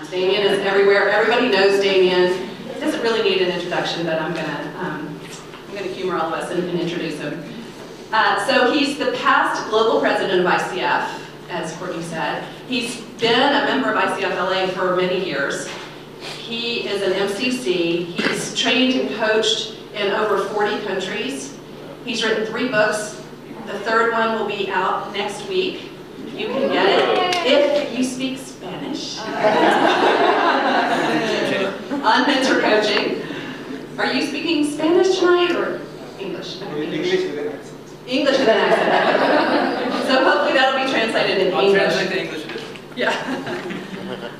Damien is everywhere. Everybody knows Damien. He doesn't really need an introduction, but I'm gonna humor all of us and introduce him. So he's the past global president of ICF, as Courtney said. He's been a member of ICF LA for many years. He is an MCC. He's trained and coached in over 40 countries. He's written 3 books. The 3rd one will be out next week. You can get it if you speak Spanish. On mentor coaching. Are you speaking Spanish tonight or English? English with an accent. English with an accent. So hopefully that'll be translated in English. I'll translate the English edition. Yeah.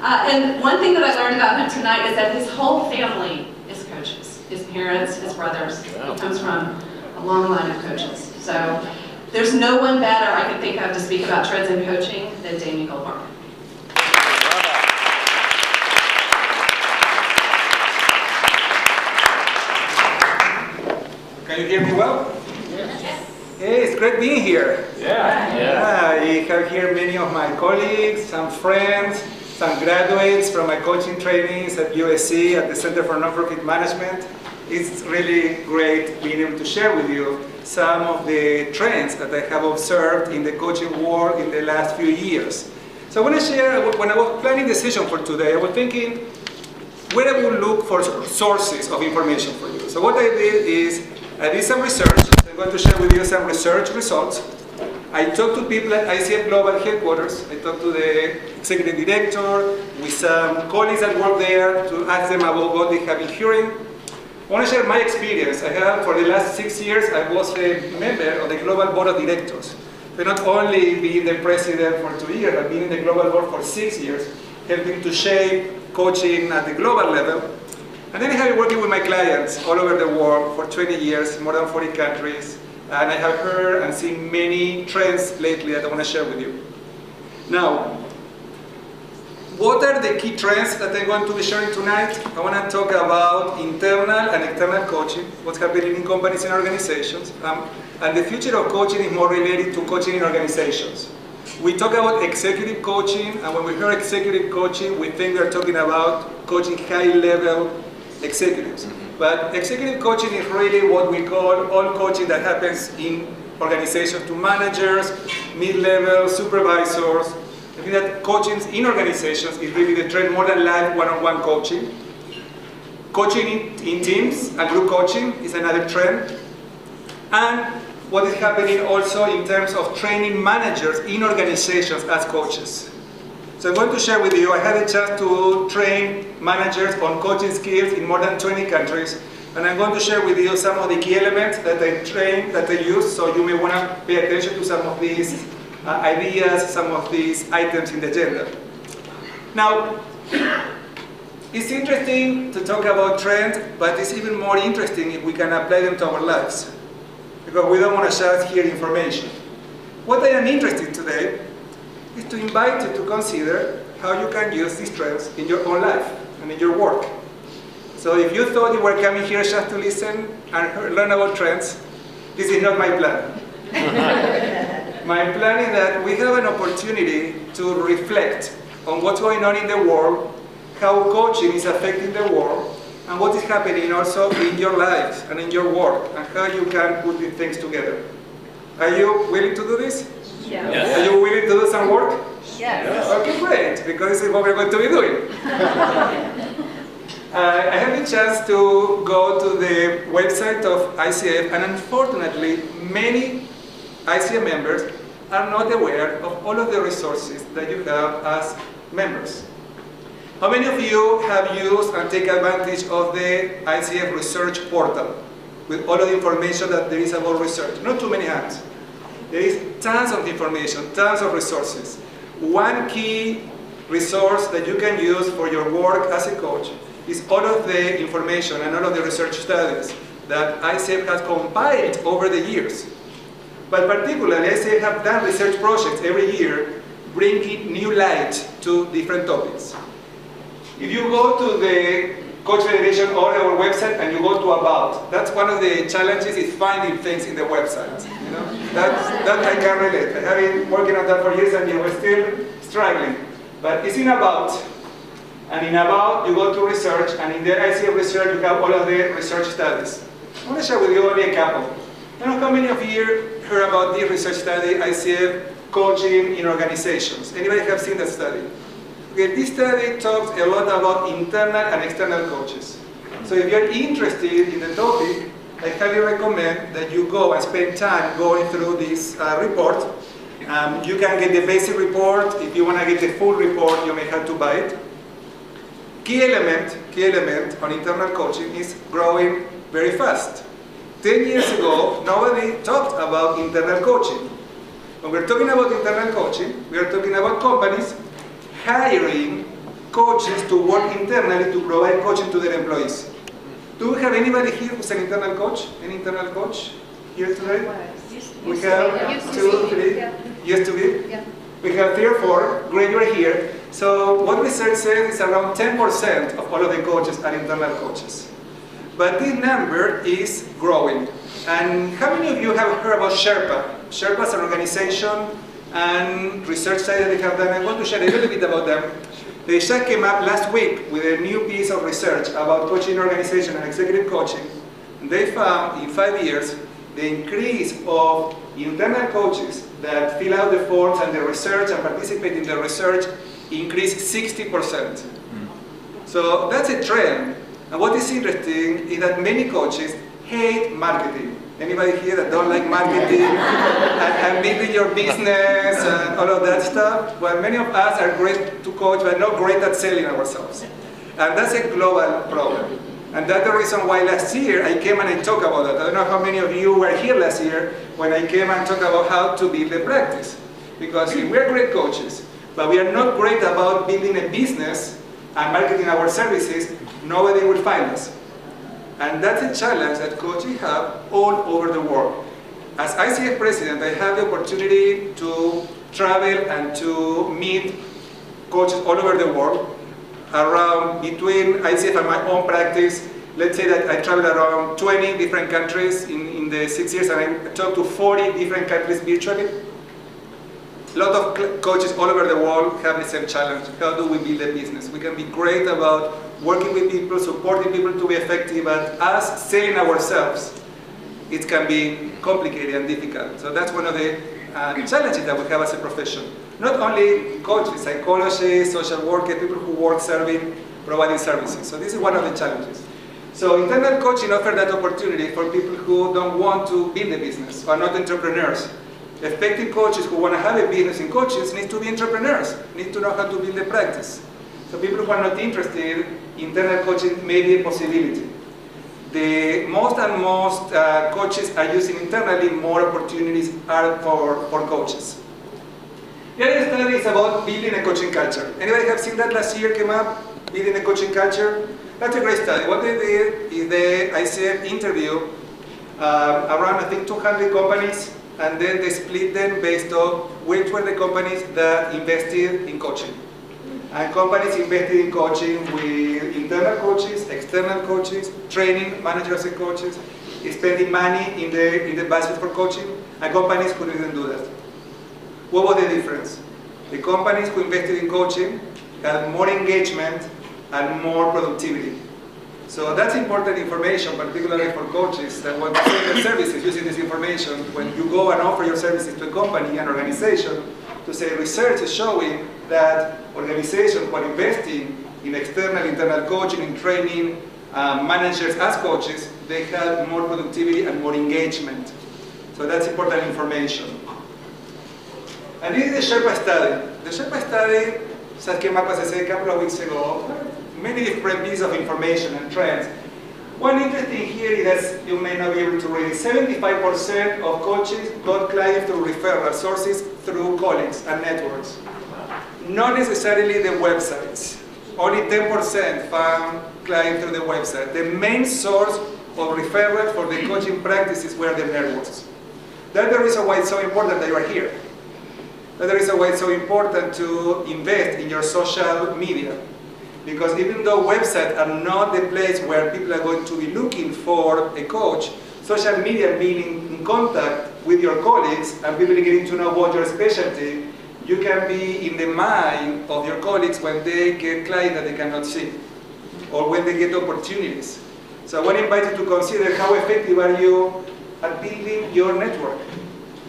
And one thing that I learned about him tonight is that his whole family is coaches. His parents, his brothers. He comes from a long line of coaches. So there's no one better I could think of to speak about trends in coaching than Damien Goldmark. Can you hear me well? Yes. Hey, it's great being here. I have here many of my colleagues, some friends, some graduates from my coaching trainings at USC at the Center for Nonprofit Management. It's really great being able to share with you some of the trends that I have observed in the coaching world in the last few years. So I want to share, when I was planning the session for today, I was thinking where I would look for sources of information for you. So what I did is, I did some research. I'm going to share with you some research results. I talked to people at ICF Global Headquarters. I talked to the executive director, with some colleagues that work there to ask them about what they have been hearing. I want to share my experience. I have, for the last 6 years, I was a member of the Global Board of Directors. So not only being the president for 2 years, but being in the Global Board for 6 years, helping to shape coaching at the global level. And then I have been working with my clients all over the world for 20 years, more than 40 countries. And I have heard and seen many trends lately that I want to share with you. Now, what are the key trends that I'm going to be sharing tonight? I want to talk about internal and external coaching, what's happening in companies and organizations. And the future of coaching is more related to coaching in organizations. We talk about executive coaching, and when we hear executive coaching, we think we're talking about coaching high-level executives. But executive coaching is really what we call all coaching that happens in organizations to managers, mid-level, supervisors. I think that coaching in organizations is really the trend more than live one-on-one coaching. Coaching in teams and group coaching is another trend. And what is happening also in terms of training managers in organizations as coaches. So I'm going to share with you, I had a chance to train managers on coaching skills in more than 20 countries, and I'm going to share with you some of the key elements that I use, so you may want to pay attention to some of these ideas, some of these items in the agenda. Now, it's interesting to talk about trends, but it's even more interesting if we can apply them to our lives, because we don't want to just hear information. What I am interested in today is to invite you to consider how you can use these trends in your own life and in your work. So if you thought you were coming here just to listen and learn about trends, this is not my plan. My plan is that we have an opportunity to reflect on what's going on in the world, how coaching is affecting the world, and what is happening also in your life and in your work, and how you can put these things together. Are you willing to do this? Yes. Are you willing to do some work? Yes. Okay, great, because this is what we're going to be doing. I had the chance to go to the website of ICF, and unfortunately, many ICF members are not aware of all of the resources that you have as members. How many of you have used and take advantage of the ICF research portal with all of the information that there is about research? Not too many hands. There is tons of information, tons of resources. One key resource that you can use for your work as a coach is all of the information and all of the research studies that ICF has compiled over the years. But particularly, ICF have done research projects every year bringing new light to different topics. If you go to the Coach Federation or our website and you go to About, that's one of the challenges is finding things in the website. You know? that I can relate. I have been working on that for years and we're still struggling. But it's in About. And in about, you go to research, and in the ICF research, you have all of the research studies. I want to share with you only a couple. I don't know how many of you heard about the research study, ICF, coaching in organizations. Anybody have seen that study? Okay, this study talks a lot about internal and external coaches. So if you're interested in the topic, I highly recommend that you go and spend time going through this report. You can get the basic report. If you want to get the full report, you may have to buy it. Key element on internal coaching is growing very fast. 10 years ago, nobody talked about internal coaching. When we're talking about internal coaching, we are talking about companies hiring coaches to work internally to provide coaching to their employees. Do we have anybody here who's an internal coach? An internal coach here today? We have 2, 3. Used to be? Yeah. We have 3 or 4. Great, you're here. So what research says is around 10% of all of the coaches are internal coaches. But this number is growing. And how many of you have heard about Sherpa? Sherpa is an organization and research study that they have done. I want to share a little bit about them. They just came up last week with a new piece of research about coaching organization and executive coaching. And they found in 5 years the increase of internal coaches that fill out the forms and the research and participate in the research increased 60%. So that's a trend. And what is interesting is that many coaches hate marketing. Anybody here that don't like marketing and building your business and all of that stuff? Well, many of us are great to coach, but not great at selling ourselves. And that's a global problem. And that's the reason why last year I came and I talked about that. I don't know how many of you were here last year when I came and talked about how to build a practice. Because if we're great coaches, but we are not great about building a business and marketing our services, nobody will find us. And that's a challenge that coaches have all over the world. As ICF president, I have the opportunity to travel and to meet coaches all over the world. Around between ICF and my own practice, let's say that I travel around 20 different countries in the 6 years, and I talk to 40 different countries virtually. A lot of coaches all over the world have the same challenge. How do we build a business? We can be great about working with people, supporting people to be effective, but us selling ourselves, it can be complicated and difficult. So that's one of the challenges that we have as a profession. Not only coaches, psychologists, social workers, people who work serving, providing services. So this is one of the challenges. So internal coaching offers that opportunity for people who don't want to build a business, or not entrepreneurs. Effective coaches who want to have a business in coaches need to be entrepreneurs, need to know how to build a practice. So people who are not interested, internal coaching may be a possibility. The most coaches are using internally, more opportunities are for coaches. The other study is about building a coaching culture. Anybody have seen that last year came up? Building a coaching culture? That's a great study. What they did is the ICF interview around, I think, 200 companies, and then they split them based on which were the companies that invested in coaching. And companies invested in coaching with internal coaches, external coaches, training managers and coaches, spending money in the budget for coaching, and companies who didn't do that. What was the difference? The companies who invested in coaching had more engagement and more productivity. So that's important information, particularly for coaches that want to sell their services using this information. When you go and offer your services to a company, an organization, to say research is showing that organizations who are investing in external, internal coaching, in training, managers as coaches, they have more productivity and more engagement. So that's important information. And this is the Sherpa study. The Sherpa study just came up, as I said, a couple of weeks ago. Many different pieces of information and trends. One interesting here is that you may not be able to read it. 75% of coaches got clients through referral sources, through colleagues and networks. Not necessarily the websites. Only 10% found clients through the website. The main source of referrals for the coaching practices were the networks. That's the reason why it's so important that you are here. That's the reason why it's so important to invest in your social media. Because even though websites are not the place where people are going to be looking for a coach, social media, being in contact with your colleagues and people getting to know what your specialty, you can be in the mind of your colleagues when they get clients that they cannot see, or when they get opportunities. So I want to invite you to consider how effective are you at building your network.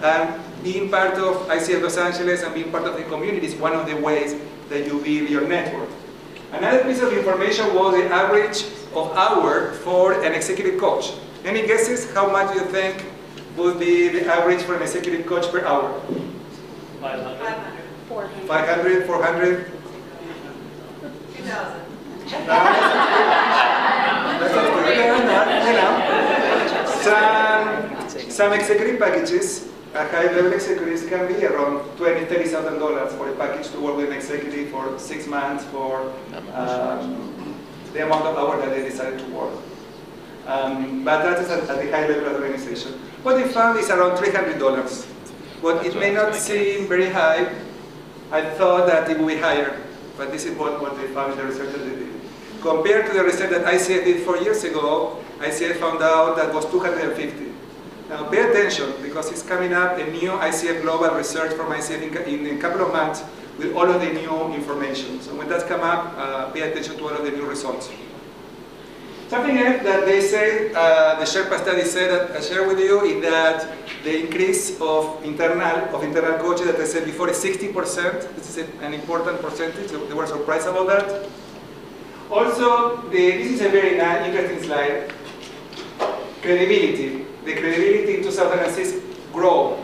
And being part of ICF Los Angeles and being part of the community is one of the ways that you build your network. Another piece of information was the average of hour for an executive coach. Any guesses how much you think would be the average for an executive coach per hour? 500. 400. 500, 400? 2,000. Some executive packages, high-level executives can be around $20,000, $30,000 for a package to work with an executive for 6 months for the amount of hours that they decided to work. But that is at the high level of the organization. What they found is around $300. But it may not seem very high. I thought that it would be higher, but this is what they found in the research that they did. Compared to the research that ICF did 4 years ago, ICF found out that was 250. Now pay attention, because it's coming up a new ICF global research from ICF in a couple of months with all of the new information. So when that's come up, pay attention to all of the new results. Something else that they say, the Sherpa study said that I share with you is that the increase of internal coaches that I said before is 60%. This is an important percentage. They were surprised about that. Also, this is a very interesting slide. Credibility. The credibility in 2006 grew.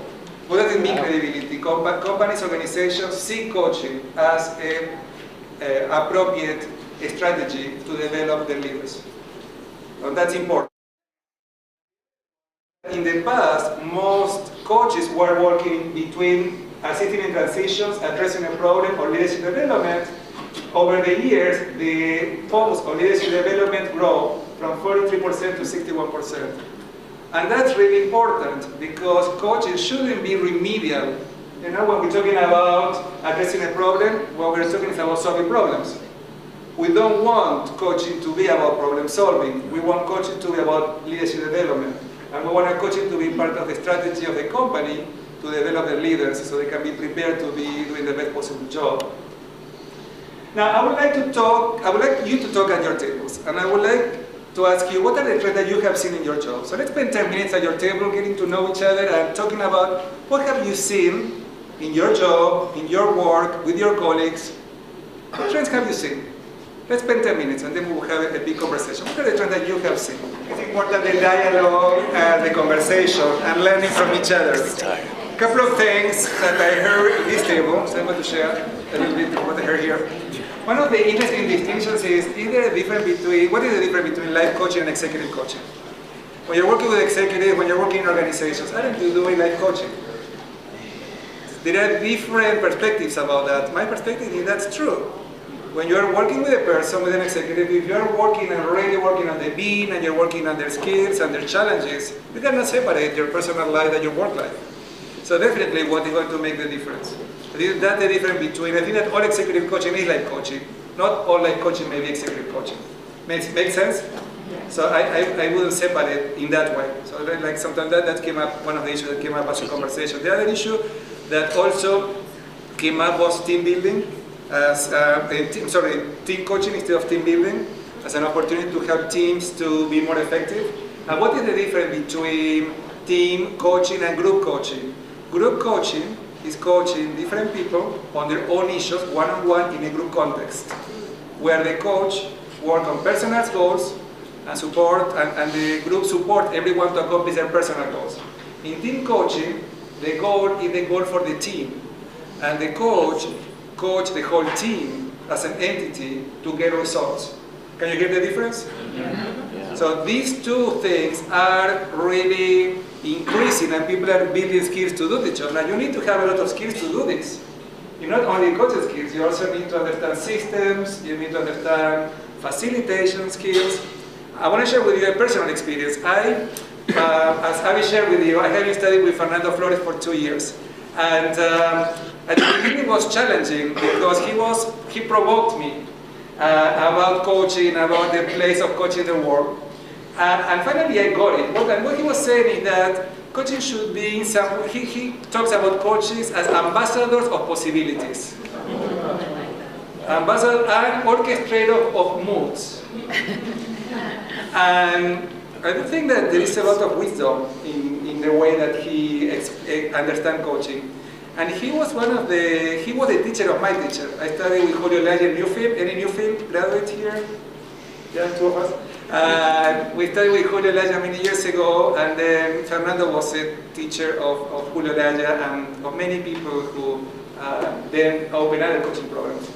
What does it mean, credibility? Companies, organizations see coaching as an appropriate strategy to develop their leaders. And that's important. In the past, most coaches were working between assisting in transitions, addressing a problem, or leadership development. Over the years, the focus on leadership development grew from 43% to 61%. And that's really important because coaching shouldn't be remedial. You know, when we're talking about addressing a problem, what we're talking is about solving problems. We don't want coaching to be about problem solving. We want coaching to be about leadership development. And we want our coaching to be part of the strategy of the company to develop their leaders so they can be prepared to be doing the best possible job. Now, I would like you to talk at your tables. And I would like to ask you, what are the trends that you have seen in your job? So let's spend 10 minutes at your table getting to know each other and talking about what have you seen in your job, in your work, with your colleagues. What trends have you seen? Let's spend 10 minutes and then we will have a big conversation. What are the trends that you have seen? It's important the dialogue and the conversation and learning from each other. A couple of things that I heard in this table, so I'm going to share a little bit of what I heard here. One of the interesting distinctions is there a difference between, what is the difference between life coaching and executive coaching? When you're working with executives, when you're working in organizations, aren't you doing life coaching? There are different perspectives about that. My perspective is that's true. When you're working with a person, with an executive, if you're working and already working on the beam and you're working on their skills and their challenges, you cannot separate your personal life and your work life. So definitely what is going to make the difference? That's the difference between, I think that all executive coaching is life coaching. Not all life coaching may be executive coaching. Make sense? So I wouldn't separate in that way. So like sometimes that came up, one of the issues that came up as a conversation. The other issue that also came up was team building, team coaching instead of team building, as an opportunity to help teams to be more effective. And what is the difference between team coaching and group coaching? Group coaching is coaching different people on their own issues, one-on-one in a group context, where the coach works on personal goals and support, and the group support everyone to accomplish their personal goals. In team coaching, the goal is the goal for the team, and the coach the whole team as an entity to get results. Can you hear the difference? Yeah. So these two things are really increasing, and people are building skills to do the job. Now you need to have a lot of skills to do this. You not only coaching skills, you also need to understand systems, you need to understand facilitation skills. I want to share with you a personal experience. As Abby shared with you, I have studied with Fernando Flores for 2 years. And at the beginning it was challenging because he provoked me about coaching, about the place of coaching in the world. And finally I got it. And what he was saying is that coaching should be some, he talks about coaches as ambassadors of possibilities. Ambassador and orchestrator of moods. And I do think that there is a lot of wisdom in the way that he understands coaching. And he was a teacher of my teacher. I studied with Julio Laya in Newfield. Any Newfield graduate here? Yeah, two of us. We studied with Julio Laya many years ago, and then Fernando was a teacher of Julio Laya and of many people who then opened other coaching programs.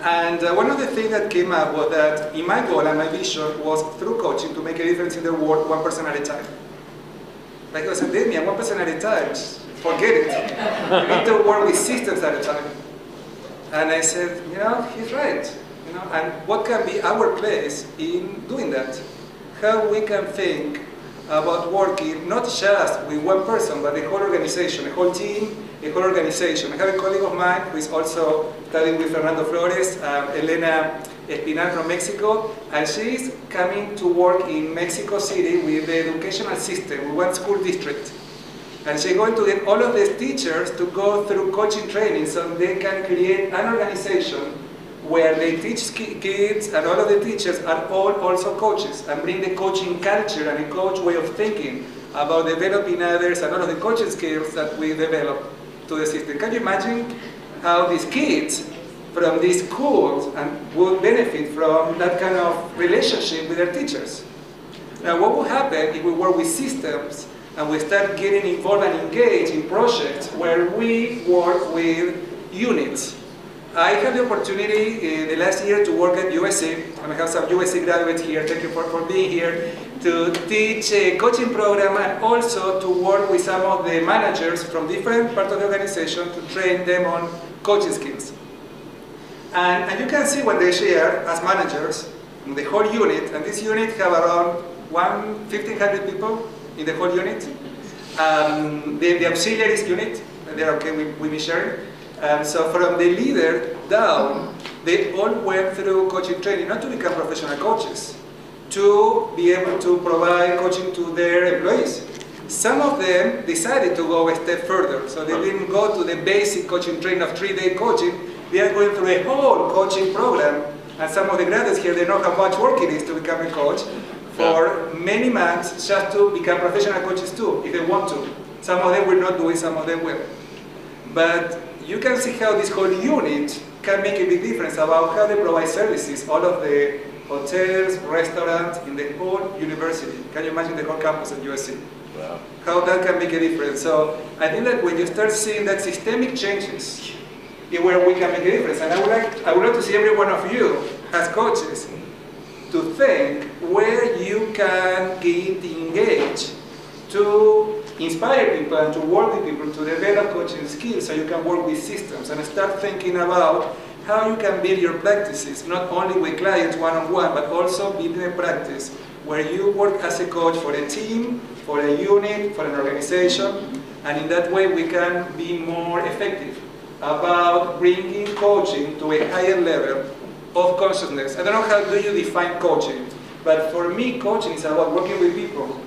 And one of the things that came up was that in my goal and my vision was through coaching to make a difference in the world one person at a time. Like I said, Damien, one person at a time, forget it. You need to work with systems at a time. And I said, you know, he's right. You know, and what can be our place in doing that? How we can think about working not just with one person, but the whole organization, the whole team, the whole organization. I have a colleague of mine who is also studying with Fernando Flores, Elena Espinal from Mexico, and she is coming to work in Mexico City with the educational system, with one school district. And she's going to get all of these teachers to go through coaching training so they can create an organization where they teach kids, and all of the teachers are all also coaches, and bring the coaching culture and the coach way of thinking about developing others and all of the coaching skills that we develop to the system. Can you imagine how these kids from these schools would benefit from that kind of relationship with their teachers? Now, what will happen if we work with systems and we start getting involved and engaged in projects where we work with units? I had the opportunity the last year to work at USC, and I have some USC graduates here, thank you for being here, to teach a coaching program and also to work with some of the managers from different parts of the organization to train them on coaching skills. And you can see when they share as managers, the whole unit, and this unit have around 1,500 people in the whole unit. The auxiliaries unit, they're okay with me sharing. So from the leader down, they all went through coaching training, not to become professional coaches, to be able to provide coaching to their employees. Some of them decided to go a step further, so they didn't go to the basic coaching training of 3-day coaching. They are going through a whole coaching program, and some of the graduates here, they know how much work it is to become a coach for many months just to become professional coaches too, if they want to. Some of them will not do it, some of them will. But you can see how this whole unit can make a big difference about how they provide services, all of the hotels, restaurants, in the whole university. Can you imagine the whole campus at USC? Wow. How that can make a difference. So I think that when you start seeing that systemic changes is where we can make a difference. And I would like to see every one of you as coaches to think where you can get engaged to inspire people and to work with people to develop coaching skills so you can work with systems and start thinking about how you can build your practices, not only with clients one-on-one, but also building a practice where you work as a coach for a team, for a unit, for an organization, and in that way we can be more effective about bringing coaching to a higher level of consciousness. I don't know how do you define coaching, but for me coaching is about working with people.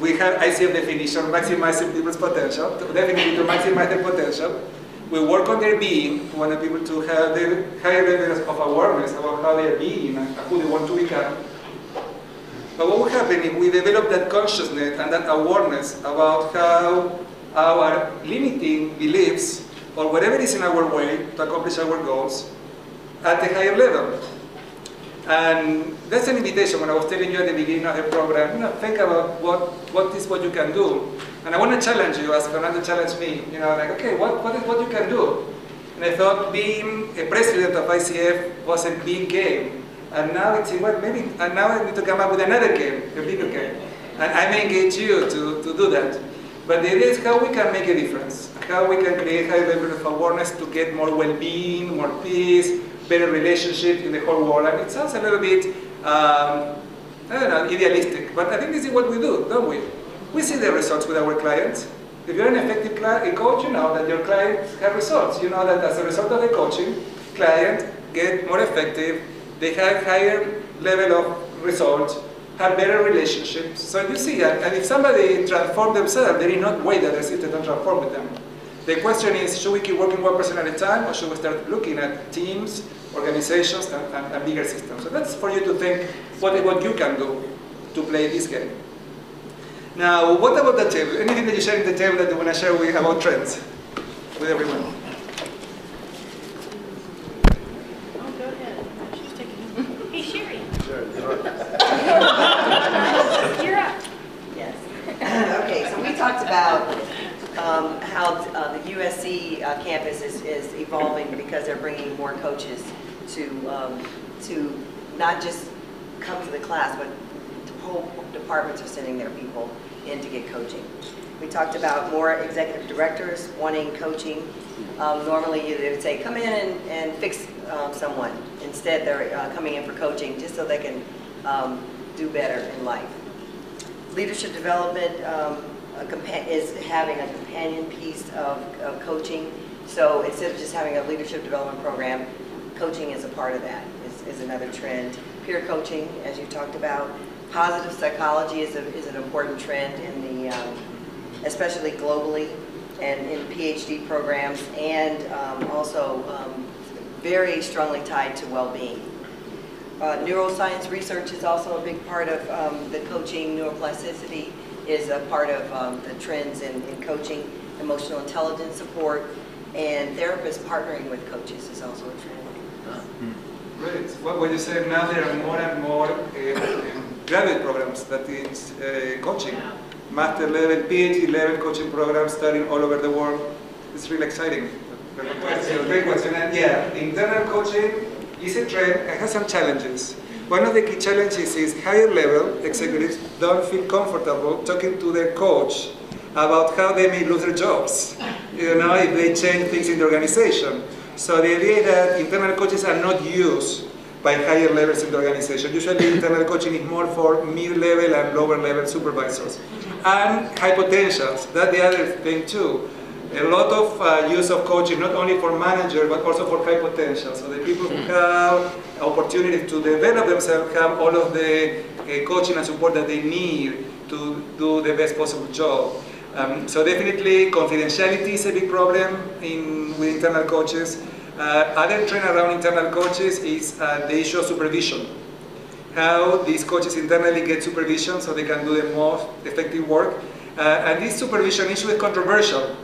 We have ICF definition, maximizing people's potential, definitely to maximize their potential. We work on their being. We want people to have the higher levels of awareness about how they are being and who they want to become. But what will happen if we develop that consciousness and that awareness about how our limiting beliefs or whatever is in our way to accomplish our goals at a higher level? And that's an invitation. When I was telling you at the beginning of the program, think about what is what you can do. And I want to challenge you, as Fernando challenged me, like, okay, what is what you can do? And I thought being a president of ICF was a big game. And now it's, well, maybe, and now I need to come up with another game, a bigger game. And I may engage you to do that. But the idea is how we can make a difference, how we can create high level of awareness to get more well-being, more peace, better relationships in the whole world. And it sounds a little bit, I don't know, idealistic, but I think this is what we do, don't we? We see the results with our clients. If you're an effective coach, you know that your clients have results. You know that as a result of the coaching, clients get more effective, they have higher level of results, have better relationships. So you see, and if somebody transforms themselves, there is no way that the system don't transform with them. The question is, should we keep working one person at a time, or should we start looking at teams, organizations, and bigger systems? So that's for you to think what you can do to play this game. Now, what about the table? Anything that you share in the table that you want to share about trends with everyone? Oh, go ahead. She's taking. Hey, Sherry. Sure, you're up. You're up. Yes. Okay, so we talked about how the USC campus is evolving because they're bringing more coaches to not just come to the class, but whole departments are sending their people in to get coaching. We talked about more executive directors wanting coaching. Normally they would say, come in and fix someone. Instead, they're coming in for coaching just so they can do better in life. Leadership development is having a companion piece of coaching. So instead of just having a leadership development program, coaching is a part of that, is another trend. Peer coaching, as you talked about. Positive psychology is an important trend in the, especially globally and in PhD programs, and also very strongly tied to well-being. Neuroscience research is also a big part of the coaching. Neuroplasticity is a part of the trends in coaching. Emotional intelligence support, and therapists partnering with coaches is also a trend. Great. What you said, now there are more and more graduate programs that is coaching. Master level, PhD level coaching programs starting all over the world. It's really exciting. Great question. And yeah, internal coaching is a trend and has some challenges. One of the key challenges is higher level executives don't feel comfortable talking to their coach about how they may lose their jobs, if they change things in the organization. So the idea is that internal coaches are not used by higher levels in the organization. Usually internal coaching is more for mid-level and lower-level supervisors. And high potentials, that's the other thing too. A lot of use of coaching, not only for managers, but also for high potentials. So the people who have opportunity to develop themselves have all of the coaching and support that they need to do the best possible job. So definitely confidentiality is a big problem with internal coaches. Other trend around internal coaches is the issue of supervision. How these coaches internally get supervision so they can do the most effective work. And this supervision issue is controversial.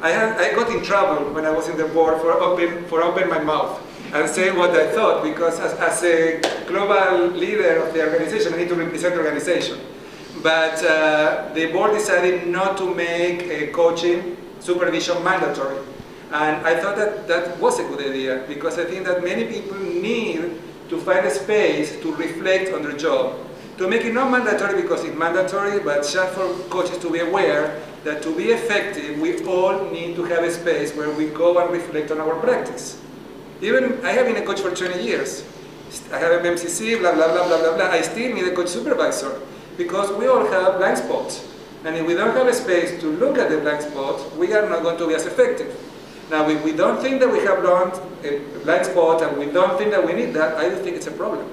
I got in trouble when I was in the board for opening my mouth and saying what I thought, because as a global leader of the organization, I need to represent the organization. But the board decided not to make coaching supervision mandatory. And I thought that was a good idea, because I think that many people need to find a space to reflect on their job. To make it not mandatory because it's mandatory, but just for coaches to be aware that to be effective, we all need to have a space where we go and reflect on our practice. Even I have been a coach for 20 years. I have an MCC, blah, blah, blah, blah, blah, blah. I still need a coach supervisor, because we all have blind spots. And if we don't have a space to look at the blind spots, we are not going to be as effective. Now, if we don't think that we have learned a blind spot and we don't think that we need that, I don't think it's a problem.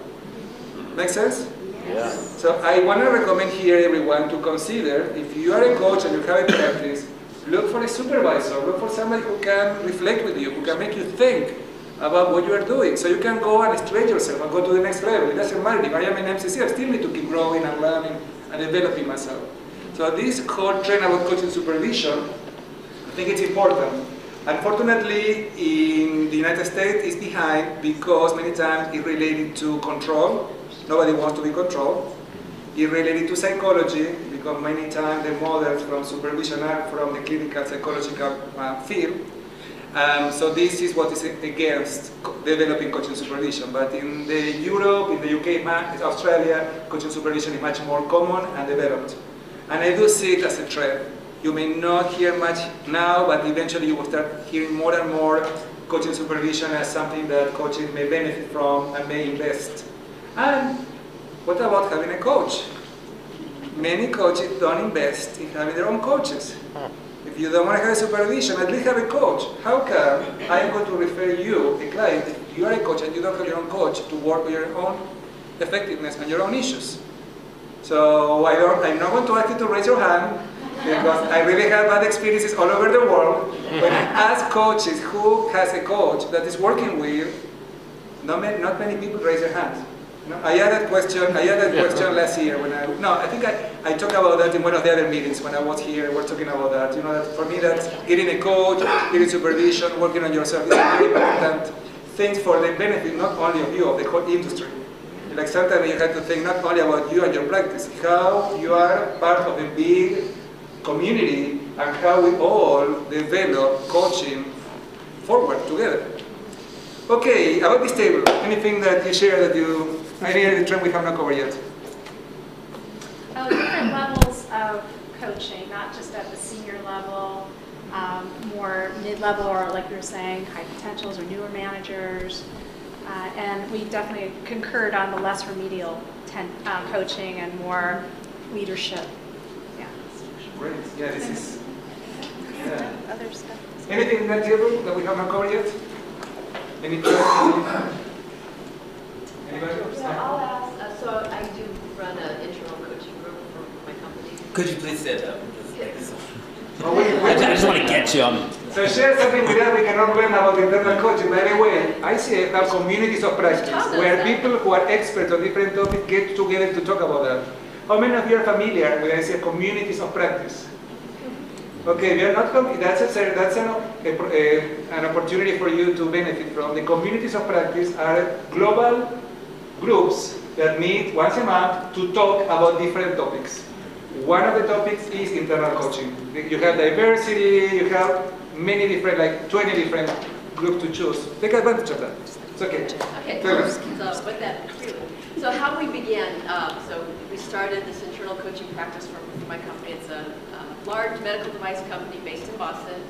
Make sense? Yeah. So I want to recommend here everyone to consider, if you are a coach and you have a practice, look for a supervisor, look for somebody who can reflect with you, who can make you think about what you are doing, so you can go and stretch yourself and go to the next level. It doesn't matter if I am an MCC, I still need to keep growing and learning and developing myself. So this whole trend about coaching supervision, I think it's important. Unfortunately, in the United States, it's behind because many times it's related to control. Nobody wants to be controlled. It's related to psychology, because many times the models from supervision are from the clinical psychological field. So this is what is against developing coaching supervision. But in the Europe, in the UK, Australia, coaching supervision is much more common and developed. And I do see it as a trend. You may not hear much now, but eventually you will start hearing more and more coaching supervision as something that coaches may benefit from and may invest. And what about having a coach? Many coaches don't invest in having their own coaches. If you don't want to have supervision, at least have a coach. How come I am going to refer you, a client, if you are a coach and you don't have your own coach, to work with your own effectiveness and your own issues? So I'm not going to ask you to raise your hand, because I really have bad experiences all over the world. When I ask coaches who has a coach that is working with, not many people raise their hands. No, I had that question last year when I think I talked about that in one of the other meetings when I was here. We're talking about that. You know, that for me, that's getting a coach, getting supervision, working on yourself is a very important thing for the benefit not only of you, of the whole industry. Like sometimes you have to think not only about you and your practice, how you are part of a big community and how we all develop coaching forward together. Okay, about this table, anything that you share that any trend we have not covered yet? Oh, different levels of coaching, not just at the senior level, more mid-level, or like you were saying, high potentials or newer managers. And we definitely concurred on the less remedial coaching and more leadership. Yeah. Great. Yeah, this is. Yeah. Other stuff. Anything in that table that we have not covered yet? Any questions? Anybody? Yeah, I'll ask. So I do run an internal coaching group for my company. Could you please stand up? Oh, I just want to get you on. So share something with us we cannot learn about internal coaching. By the way, ICF have communities of practice where people who are experts on different topics get together to talk about that. How many of you are familiar with ICF communities of practice? Okay, we are not. That's an opportunity for you to benefit from. The communities of practice are global groups that meet once a month to talk about different topics. One of the topics is internal coaching. You have diversity, you have many different, like 20 different groups to choose. Take advantage of that. It's okay. Okay, Tell us. so with that, so how we began, so we started this internal coaching practice for my company. It's a large medical device company based in Boston.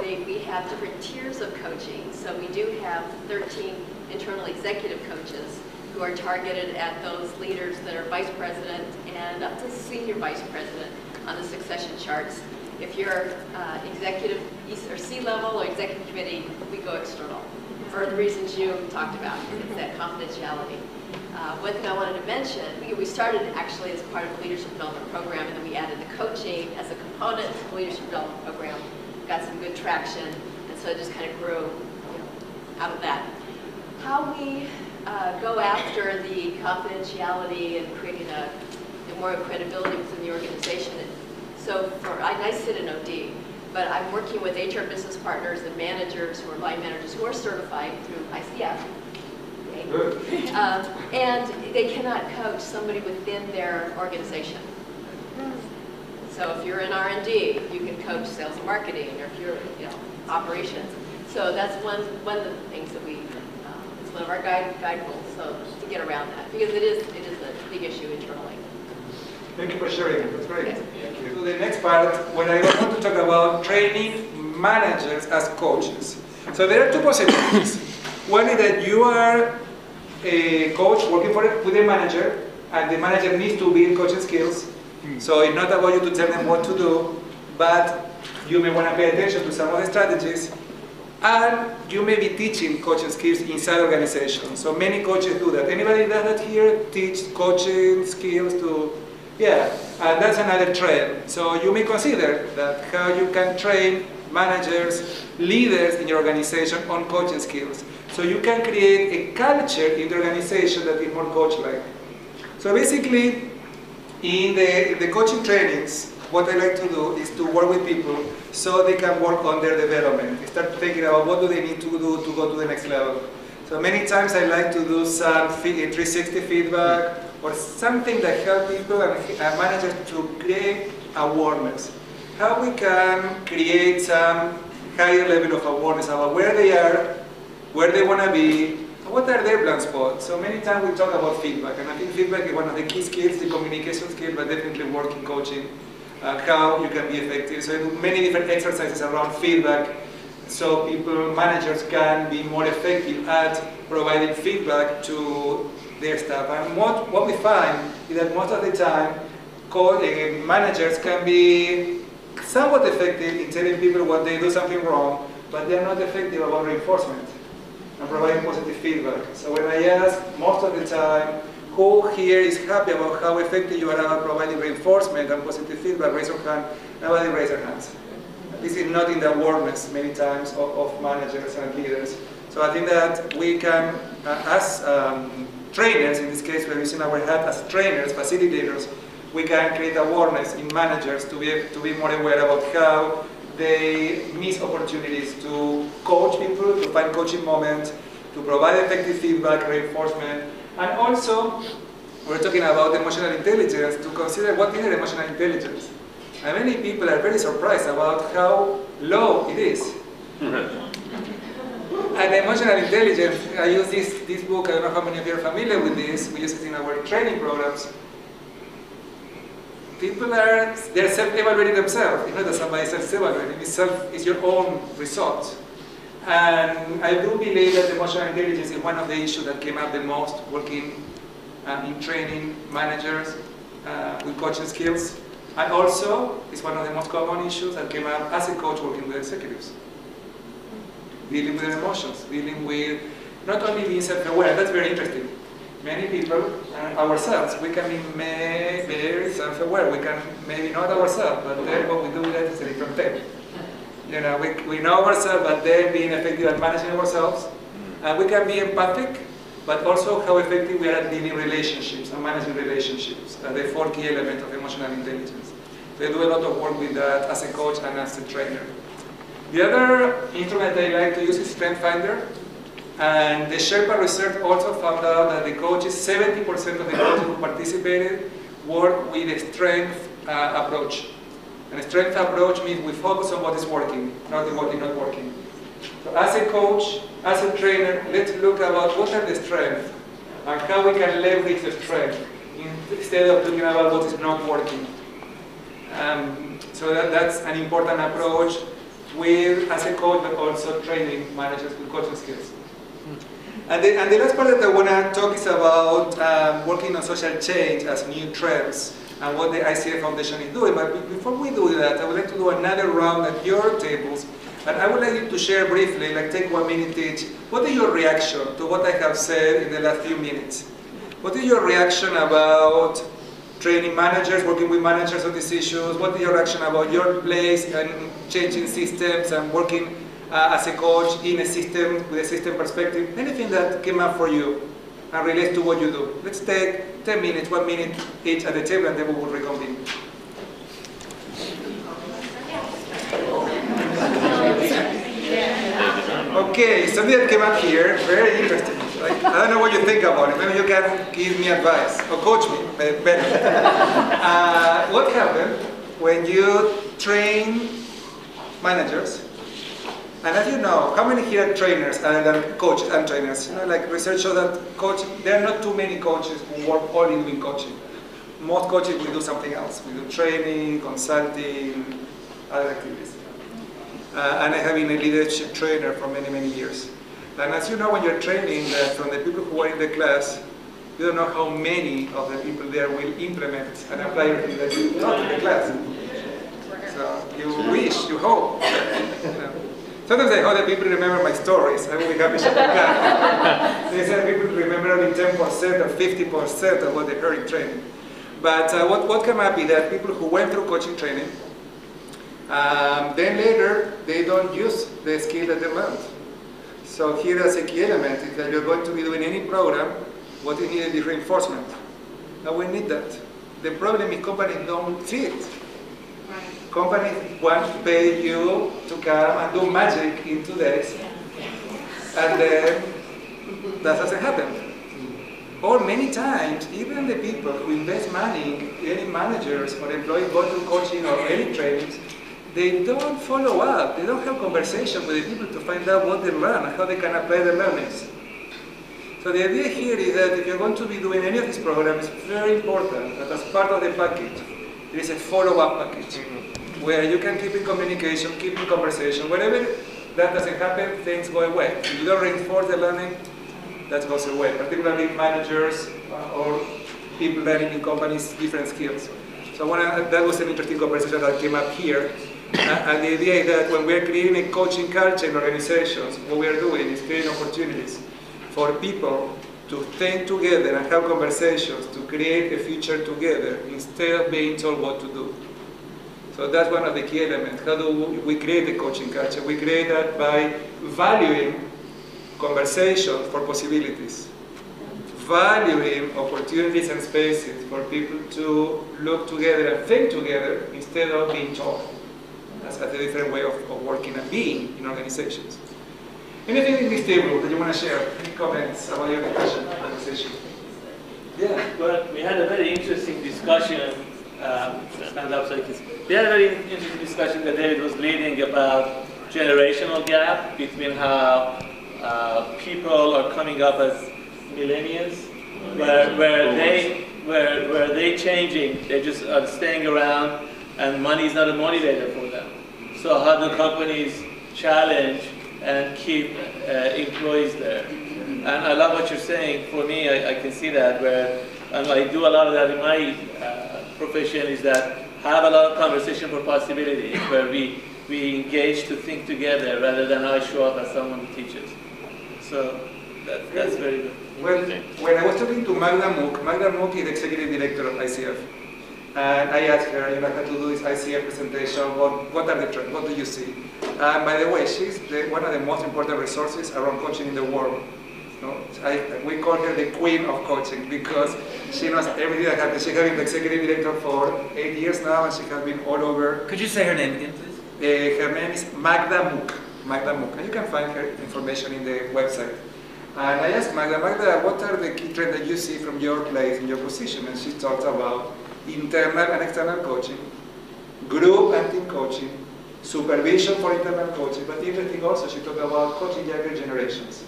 We have different tiers of coaching. So we do have 13 internal executive coaches who are targeted at those leaders that are vice president and up to senior vice president on the succession charts. If you're executive or C-level or executive committee, we go external for the reasons you talked about. It's that confidentiality. One thing I wanted to mention, we started actually as part of the leadership development program, and then we added the coaching as a component to the leadership development program. Got some good traction, and so it just kind of grew out of that. How we go after the confidentiality and creating a more credibility within the organization. So I sit in OD, but I'm working with HR business partners and managers who are line managers who are certified through ICF. Okay? And they cannot coach somebody within their organization. So if you're in R&D, you can coach sales and marketing, or if you're operations. So that's one of the things that it's one of our guide rules. So to get around that, because it is a big issue internally. Thank you for sharing. That's great. Thank you. So the next part, when I want to talk about training managers as coaches. So there are two possibilities. One is that you are a coach working with a manager, and the manager needs to build coaching skills. So it's not about you to tell them what to do, but you may want to pay attention to some of the strategies, and you may be teaching coaching skills inside organizations. So many coaches do that. Anybody does that here? Teach coaching skills to, yeah, and that's another trend. So you may consider that how you can train managers, leaders in your organization on coaching skills. So you can create a culture in the organization that is more coach-like. So basically, in the coaching trainings, what I like to do is to work with people so they can work on their development. They start thinking about what do they need to do to go to the next level. So many times I like to do some 360 feedback or something that helps people and managers to create awareness. How we can create some higher level of awareness about where they are, where they want to be, and what are their blind spots. So many times we talk about feedback, and I think feedback is one of the key skills, the communication skill, but definitely work in coaching, how you can be effective. So I do many different exercises around feedback, so people, managers can be more effective at providing feedback to their staff. And what we find is that most of the time, managers can be somewhat effective in telling people when they do something wrong, but they're not effective about reinforcement and providing positive feedback. So when I ask, most of the time, Who here is happy about how effective you are about providing reinforcement and positive feedback? Raise your hand. Nobody raise their hands. This is not in the awareness many times of managers and leaders. So I think that we can, as trainers, in this case we're using our hat as trainers, facilitators, we can create awareness in managers to be more aware about how they miss opportunities to coach people, to find coaching moments, to provide effective feedback, reinforcement, and also we're talking about emotional intelligence, to consider what is emotional intelligence. And many people are very surprised about how low it is. And emotional intelligence, I use this book, I don't know how many of you are familiar with this, we use it in our training programs. People they're self-evaluating themselves. It's not that somebody is self-evaluating, it's your own results. And I do believe that emotional intelligence is one of the issues that came up the most working in training managers with coaching skills. And also, it's one of the most common issues that came up as a coach working with executives. Dealing with their emotions, dealing with not only being self-aware, that's very interesting. Many people, ourselves, we can be very self-aware. We can maybe not ourselves, but then what we do with that is a different thing. You know, we know ourselves, but then being effective at managing ourselves. And we can be empathic, but also how effective we are at building relationships and managing relationships. The 4 key elements of emotional intelligence. They do a lot of work with that as a coach and as a trainer. The other instrument I like to use is Strength Finder. And the Sherpa research also found out that the coaches, 70% of the coaches who participated work with a strength approach. And a strength approach means we focus on what is working, not on what is not working. So as a coach, as a trainer, let's look about what are the strengths and how we can leverage the strength instead of looking about what is not working. So that's an important approach as a coach, but also training managers with coaching skills. And the last part that I want to talk is about working on social change as new trends and what the ICF Foundation is doing. But before we do that, I would like to do another round at your tables. And I would like you to share briefly, like take 1 minute each, what is your reaction to what I have said in the last few minutes? What is your reaction about training managers, working with managers on these issues? What is your reaction about your place and changing systems and working as a coach in a system, with a system perspective? Anything that came up for you and relates to what you do. Let's take 10 minutes, 1 minute each at the table, and then we will reconvene. Okay, something that came up here, very interesting. Like, I don't know what you think about it. Maybe you can give me advice or coach me better. What happened when you train managers? And as you know, how many here are trainers and coaches and trainers? You know, like research shows that there are not too many coaches who work only doing coaching. Most coaches will do something else. We do training, consulting, other activities. And I have been a leadership trainer for many, many years. And as you know, when you're training, from the people who are in the class, you don't know how many of the people there will implement and apply everything that you taught in the class. So you wish, you hope. You know. Sometimes I hope that people remember my stories. I will be happy to do that. They say people remember only 10% or 50% of what they heard in training. But what came up is that people who went through coaching training, then later they don't use the skill that they learned. So here is a key element, is that you're going to be doing any program, what is needed is reinforcement. Now we need that. The problem is companies don't fit. Companies want to pay you to come and do magic in 2 days, and then that doesn't happen. Or many times, even the people who invest money, any managers or employees go through coaching or any trainings, they don't follow up. They don't have conversation with the people to find out what they learn and how they can apply their learnings. So the idea here is that if you're going to be doing any of these programs, it's very important that as part of the package, there is a follow-up package where you can keep in communication, keep in conversation. Whenever that doesn't happen, things go away. If you don't reinforce the learning, that goes away, particularly managers or people learning in companies different skills. So that was an interesting conversation that came up here. And the idea is that when we're creating a coaching culture in organizations, what we are doing is creating opportunities for people to think together and have conversations to create a future together instead of being told what to do. So that's one of the key elements. How do we create a coaching culture? We create that by valuing conversation for possibilities, valuing opportunities and spaces for people to look together and think together instead of being told. That's a different way of working and being in organizations. Anything in this table that you want to share? Any comments about your discussion, conversation? Yeah. Well, we had a very interesting discussion. Stand up so you can see. We had a very interesting discussion that David was leading about generational gap between how people are coming up as millennials, where they changing, they just are staying around, and money is not a motivator for them. So how do companies challenge and keep employees there? And I love what you're saying. For me, I can see that, and I do a lot of that in my profession, is that have a lot of conversation for possibilities, where we engage to think together rather than I show up as someone who teaches. So that's very good. Well, when I was talking to Magda Mook is the executive director of ICF. And I asked her, you know, how to do this ICF presentation, what are the trends, what do you see? And by the way, she's one of the most important resources around coaching in the world. No? We call her the queen of coaching because she knows everything that happens. She has been the executive director for 8 years now, and she has been all over. Could you say her name again, please? Her name is Magda Mook. Magda Mook. And you can find her information in the website. And I asked Magda, what are the key trends that you see from your place, in your position? And she talked about internal and external coaching, group and team coaching, supervision for internal coaching, but interesting also, she talked about coaching younger generations.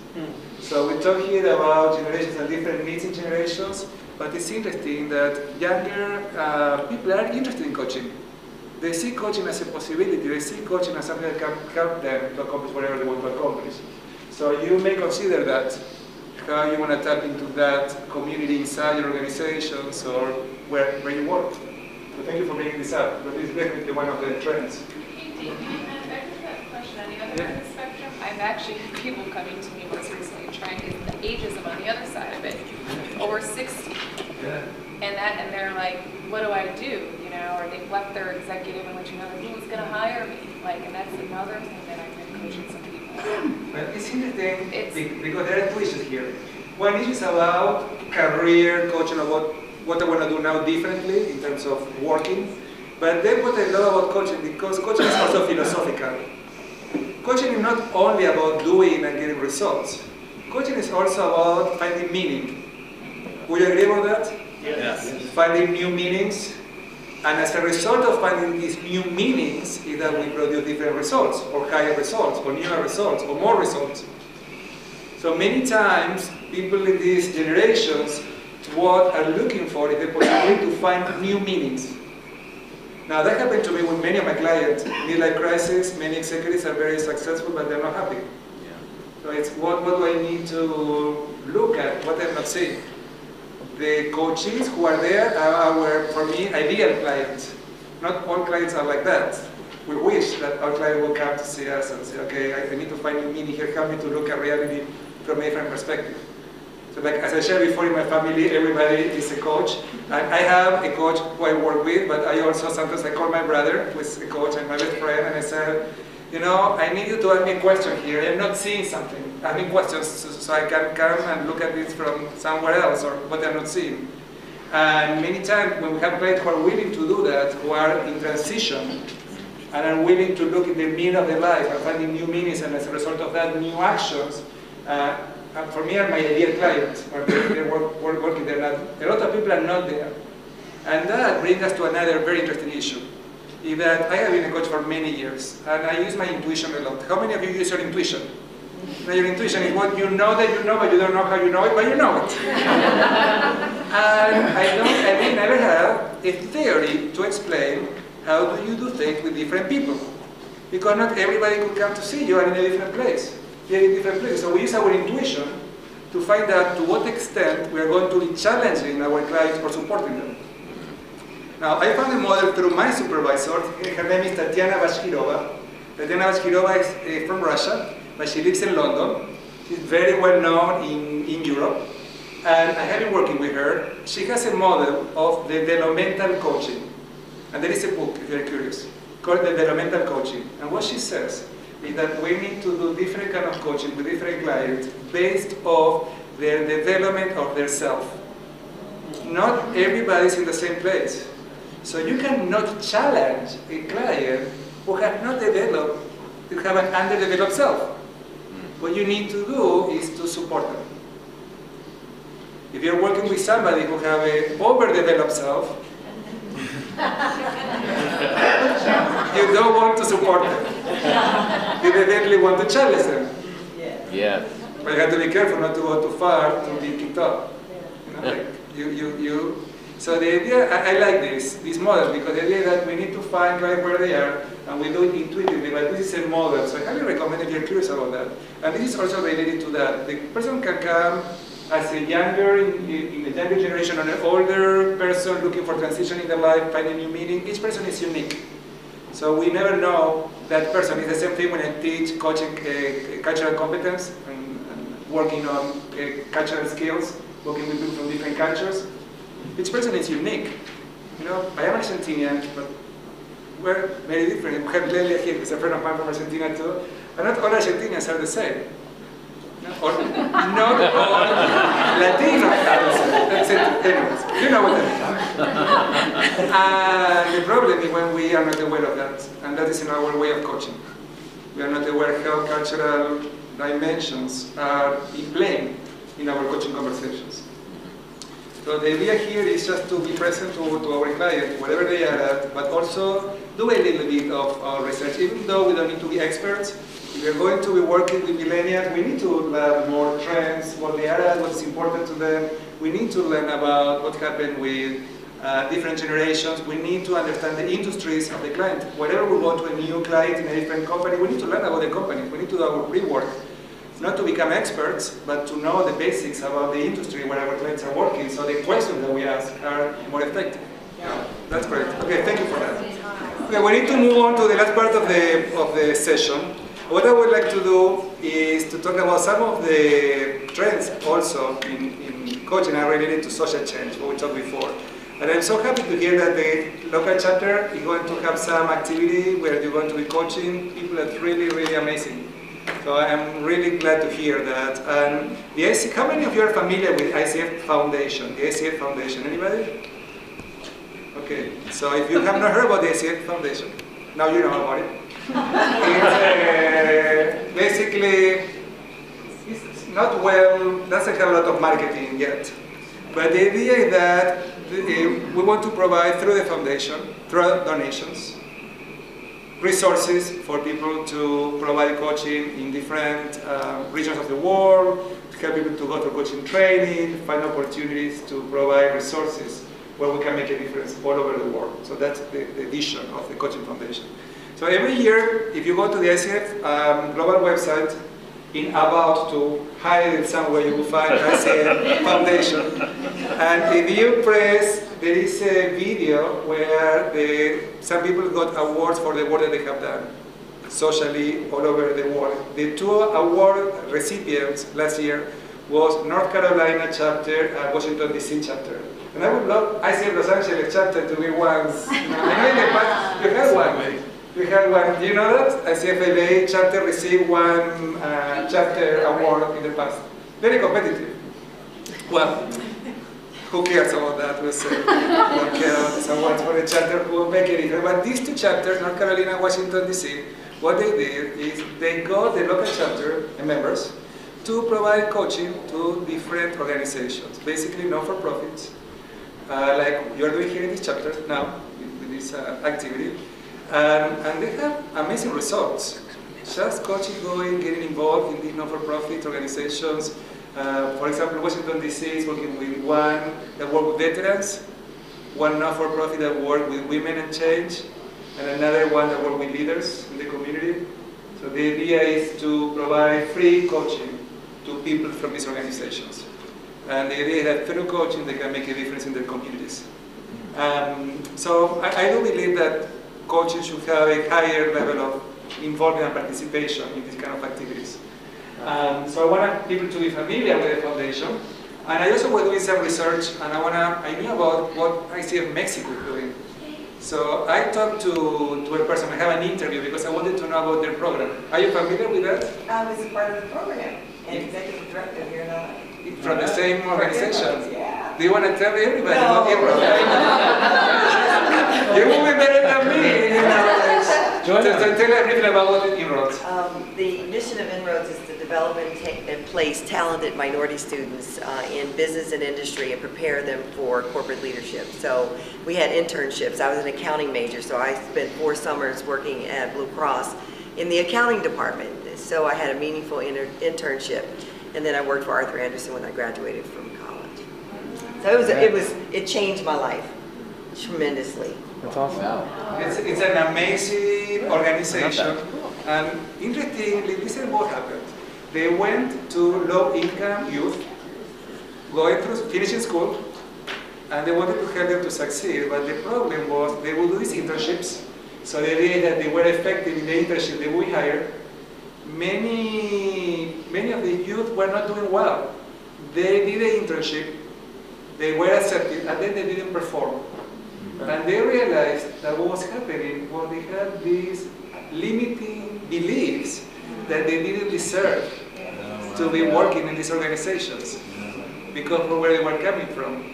So we talk here about generations and different needs in generations, but it's interesting that younger people are interested in coaching. They see coaching as a possibility, they see coaching as something that can help them to accomplish whatever they want to accomplish. So you may consider that, how you want to tap into that community inside your organizations or where you work. So thank you for bringing this up, but it's definitely one of the trends. I just have a question on the other end of the spectrum. I'm actually, people coming to me most recently trying to get the ageism on the other side of it, over 60. Yeah. And they're like, what do I do? You know, or they've left their executive and let you know who's going to hire me. Like, and that's another thing that I've been coaching some people. Well, it's interesting because there are two issues here. One issue is about career coaching, about what I want to do now differently in terms of working. But then what I love about coaching, because coaching is also philosophical. Coaching is not only about doing and getting results. Coaching is also about finding meaning. Would you agree about that? Yes. Finding new meanings. And as a result of finding these new meanings is that we produce different results, or higher results, or newer results, or more results. So many times, people in these generations, what are looking for is the possibility to find new meanings. Now that happened to me with many of my clients. Midlife crisis, many executives are very successful, but they're not happy. Yeah. So it's what do I need to look at, what I'm not seeing. The coaches who are there are our, for me, ideal clients. Not all clients are like that. We wish that our client will come to see us and say, okay, I need to find new meaning here, help me to look at reality from a different perspective. So like, as I shared before, in my family, everybody is a coach. I have a coach who I work with, but I also sometimes I call my brother, who is a coach and my best friend, and I said, you know, I need you to ask me a question here. I'm not seeing something. Ask me questions so I can come and look at this from somewhere else or what I'm not seeing. And many times when we have clients who are willing to do that, who are in transition, and are willing to look at the meaning of their life and finding new meanings, and as a result of that, new actions, for me are my ideal clients, or they're working there. A lot of people are not there. And that brings us to another very interesting issue. Is that I have been a coach for many years, and I use my intuition a lot. How many of you use your intuition? Now your intuition is what you know that you know, but you don't know how you know it, but you know it. And I never have a theory to explain how do you do things with different people. Because not everybody could come to see you and in a different place. You're in a different place. So we use our intuition to find out to what extent we are going to be challenging our clients or supporting them. Now, I found a model through my supervisor. Her name is Tatiana Bashkirova. Tatiana Bashkirova is from Russia, but she lives in London. She's very well known in Europe. and I have been working with her. She has a model of the developmental coaching. And there is a book, if you're curious, called the Developmental Coaching. And what she says is that we need to do different kind of coaching with different clients based off their development of their self. Not everybody's in the same place. So you cannot challenge a client who has not developed, who have an underdeveloped self. What you need to do is to support them. If you're working with somebody who have an overdeveloped self, you don't want to support them. You definitely want to challenge them. Yeah. But you have to be careful not to go too far to be kicked off. So the idea, I like this model, because the idea is that we need to find clients where they are, and we do it intuitively, but this is a model, so I highly recommend if you're curious about that. And this is also related to that. The person can come as a younger, in the younger generation, or an older person looking for transition in their life, finding new meaning. Each person is unique. So we never know that person. It's the same thing when I teach coaching cultural competence and working on cultural skills, working with people from different cultures. Each person is unique. You know, I am Argentinian, but we're very different. We have Lelia here, who's a friend of mine from Argentina too. And not all Argentinians are the same. Or not all Latinos are the same. Anyways, you know what I mean. And the problem is when we are not aware of that, and that is in our way of coaching. We are not aware how cultural dimensions are in play in our coaching conversations. So the idea here is just to be present to our client, wherever they are at, but also do a little bit of our research, even though we don't need to be experts. If we're going to be working with millennials, we need to learn more trends, what they are at, what's important to them. We need to learn about what happened with different generations. We need to understand the industries of the client. Whenever we go to a new client in a different company, we need to learn about the company. We need to do our pre-work. Not to become experts, but to know the basics about the industry where our clients are working, so the questions that we ask are more effective. Yeah, that's great. Okay, thank you for that. Okay, we need to move on to the last part of the session. What I would like to do is to talk about some of the trends also in coaching are related to social change, what we talked before. And I'm so happy to hear that the local chapter is going to have some activity where you're going to be coaching people that's really, really amazing. So I'm really glad to hear that. And the ICF, how many of you are familiar with ICF Foundation? The ICF Foundation, anybody? Okay, so if you have not heard about the ICF Foundation, now you know about it. It's basically, it's not well, doesn't have a lot of marketing yet. But the idea is that we want to provide through the foundation, through donations, resources for people to provide coaching in different regions of the world, to help people to go through coaching training, find opportunities to provide resources where we can make a difference all over the world. So that's the vision of the Coaching Foundation. So every year, if you go to the ICF global website, in about to hide it somewhere, you will find ICF Foundation. And if you press, there is a video where some people got awards for the work that they have done socially all over the world. The two award recipients last year was North Carolina chapter and Washington DC chapter. And I would love ICF Los Angeles chapter to be ones. I know in the past you had one. You had one. Do you know that? ICF LA chapter received one chapter award in the past. Very competitive. Well, who cares about that? We'll say. Don't care about these awards for the chapter who will make it different. But these two chapters, North Carolina and Washington DC, what they did is they got the local chapter members to provide coaching to different organizations, basically not-for-profits, like you're doing here in this chapter now, with this activity. And they have amazing results. Just coaching, going, getting involved in these not-for-profit organizations. For example, Washington DC is working with one that works with veterans, one not-for-profit that works with women and change, and another one that works with leaders in the community. So the idea is to provide free coaching to people from these organizations. And the idea is that through coaching they can make a difference in their communities. So I do believe that coaches should have a higher level of involvement and participation in these kind of activities. So I want people to be familiar with the foundation. And I also was doing some research, and I knew about what ICF Mexico is doing. So I talked to a person. I have an interview because I wanted to know about their program. Are you familiar with that? I was a part of the program and executive director here in LA. From the same organization? Yeah. Do you want to tell everybody about Inroads? You will be better than me, you know. Just tell everything about what is Inroads. The mission of Inroads is to develop and place talented minority students in business and industry and prepare them for corporate leadership. So we had internships. I was an accounting major, so I spent 4 summers working at Blue Cross in the accounting department. So I had a meaningful internship. And then I worked for Arthur Andersen when I graduated from college. So it changed my life tremendously. That's awesome. It's an amazing organization. And interestingly, listen what happened. They went to low-income youth, going through finishing school, and they wanted to help them to succeed. But the problem was they would do these internships. So the idea is that they were effective in the internship they would hire. Many of the youth were not doing well. They did the internship, they were accepted, and then they didn't perform. And they realized that what was happening was they had these limiting beliefs that they didn't deserve to be working in these organizations because of where they were coming from.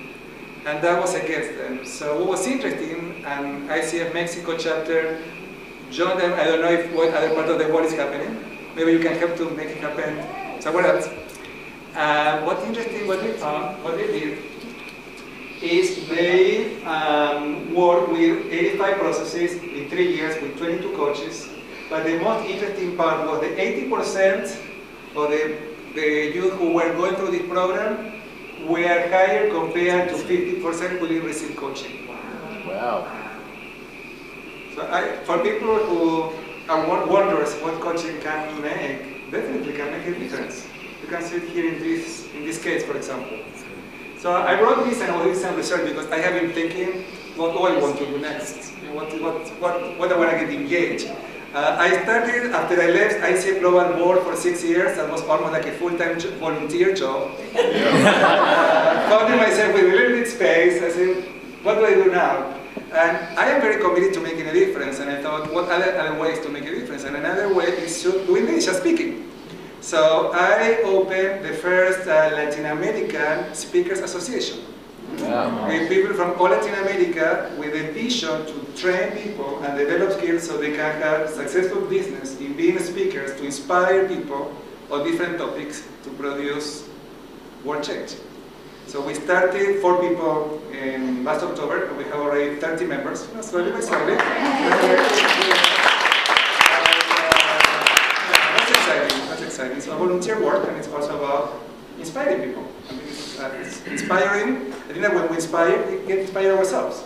And that was against them. So what was interesting, and ICF Mexico chapter joined them. I don't know if what other part of the world is happening. Maybe you can help to make it happen somewhere else. What's interesting, what they did is they worked with 85 processes in 3 years with 22 coaches. But the most interesting part was the 80% of the youth who were going through this program were higher compared to 50% who didn't receive coaching. Wow. So for people who are wonders what coaching can make, definitely can make a difference. You can see it here in this case, for example. So I wrote this and I was doing some research because I have been thinking what do I want to do next? What I want to get engaged. I started, after I left ICF Global Board for 6 years, that was almost like a full-time volunteer job. Found myself with a little bit space. I said, what do I do now? And I am very committed to making a difference, and I thought, what other ways to make a difference? And another way is doing this, just speaking. So I opened the first Latin American Speakers Association. Wow. With people from all Latin America with a vision to train people and develop skills so they can have successful business in being speakers to inspire people on different topics to produce world change. So we started 4 people in last October, and we have already 30 members, slowly by slowly. That's exciting. So volunteer work, and it's also about inspiring people. I mean, it's inspiring. I think that when we inspire, we get inspired ourselves.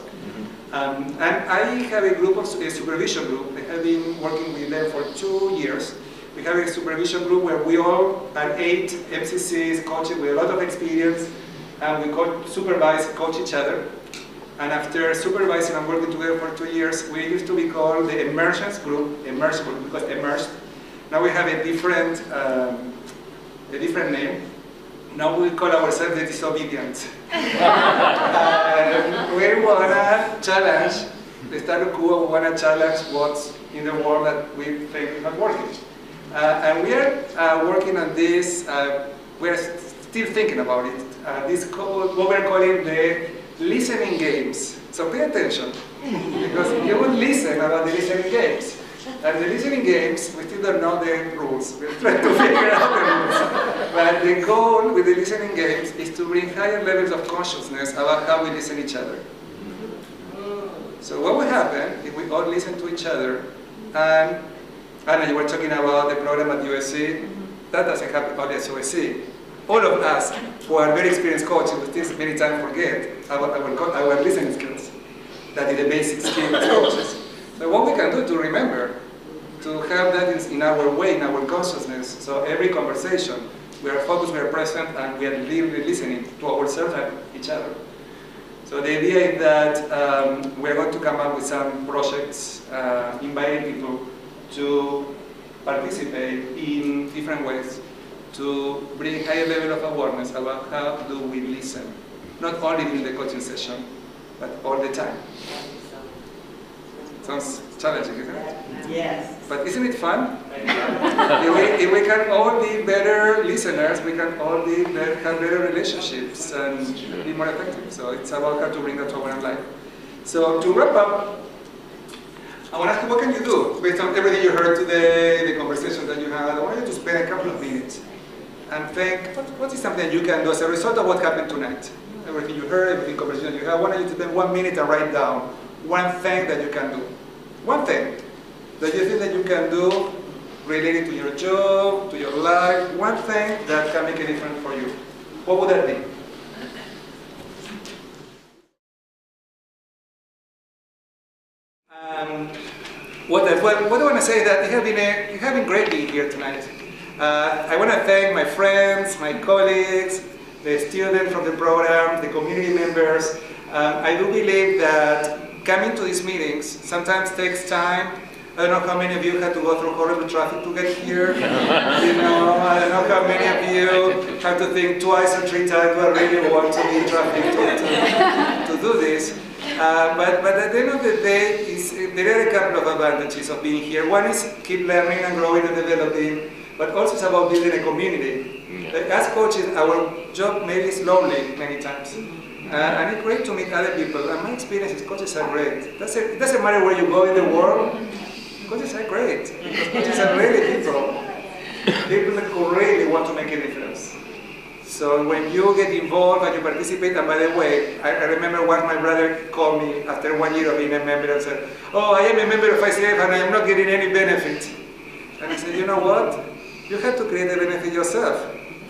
And I have a group, a supervision group. I have been working with them for 2 years. We have a supervision group where we all are 8 MCCs, coaches with a lot of experience, and we supervise, coach each other. And after supervising and working together for 2 years, we used to be called the Immersion Group, because immersed. Now we have a different name. Now we call ourselves the Disobedient. We want to challenge the status quo. We want to challenge what's in the world that we think is not working. And we are working on this. We're still thinking about it. What we're calling the listening games. So pay attention, because you will listen about the listening games. And the listening games, we still don't know the rules. We're trying to figure out the rules. But the goal with the listening games is to bring higher levels of consciousness about how we listen to each other. So what will happen if we all listen to each other, and Anna, you were talking about the program at USC. That doesn't happen only at USC. All of us who are very experienced coaches, we still many times forget our listening skills. That is the basic skill as coaches. So what we can do to remember, to have that in our way, in our consciousness, so every conversation, we are focused, we are present, and we are really listening to ourselves and each other. So the idea is that we are going to come up with some projects, inviting people to participate in different ways. to bring higher level of awareness about how do we listen, not only during the coaching session, but all the time. Sounds challenging, isn't it? Yes. But isn't it fun? if we can all be better listeners, we can all have better relationships and be more effective. So it's about how to bring that to our life. So to wrap up, I want to ask you, what can you do based on everything you heard today, the conversation that you had? I want you to spend a couple of minutes and think, what is something you can do as a result of what happened tonight? Everything you heard, everything conversation you had, I want you to spend 1 minute and write down one thing that you can do. One thing that you think that you can do related to your job, to your life, one thing that can make a difference for you. What would that be? What I want to say is that it has been great being here tonight. I want to thank my friends, my colleagues, the students from the program, the community members. I do believe that coming to these meetings sometimes takes time. I don't know how many of you had to go through horrible traffic to get here. I don't know how many of you have to think twice or 3 times, do I really want to be in traffic to do this? But at the end of the day, there are a couple of advantages of being here. One is keep learning and growing and developing, but also it's about building a community. As coaches, our job maybe is lonely many times. And it's great to meet other people. And my experience is coaches are great. It doesn't matter where you go in the world, coaches are great. Because coaches are really people who really want to make a difference. So when you get involved and you participate, and by the way, I remember once my brother called me after 1 year of being a member and said, "Oh, I am a member of ICF and I am not getting any benefit." And I said, "You know what? You have to create a benefit yourself.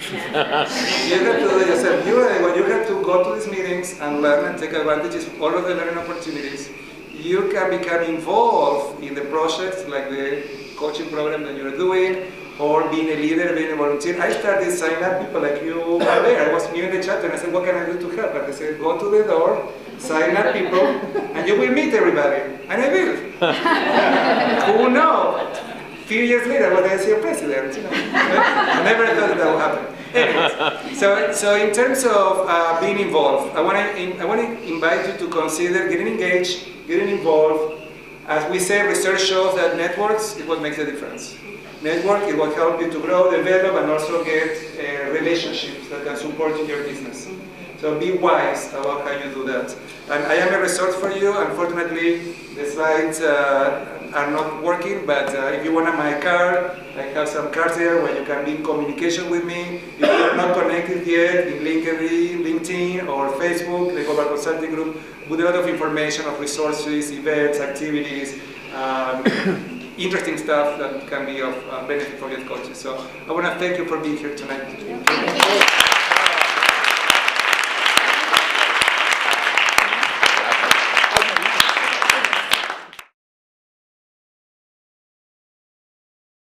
You have to do it yourself. You have to go to these meetings and learn and take advantage of all of the learning opportunities. You can become involved in the projects like the coaching program that you're doing, or being a leader, being a volunteer. I started signing up people like you are there. I was new in the chapter and I said, what can I do to help? And they said, go to the door, sign up people, and you will meet everybody. And I will. Who knows? A few years later, I was the ICF president. I never thought that would happen. Anyways, so in terms of being involved, I want to invite you to consider getting engaged, getting involved. As we say, research shows that networks is what makes a difference. Network, it will help you to grow, develop, and also get relationships that can support in your business. So be wise about how you do that. And I am a resource for you. Unfortunately, the slides are not working, but if you want my card, I have some cards there where you can be in communication with me. If you are not connected yet in LinkedIn or Facebook, the Global Consulting Group, with a lot of information of resources, events, activities, interesting stuff that can be of benefit for your coaches. So I want to thank you for being here tonight.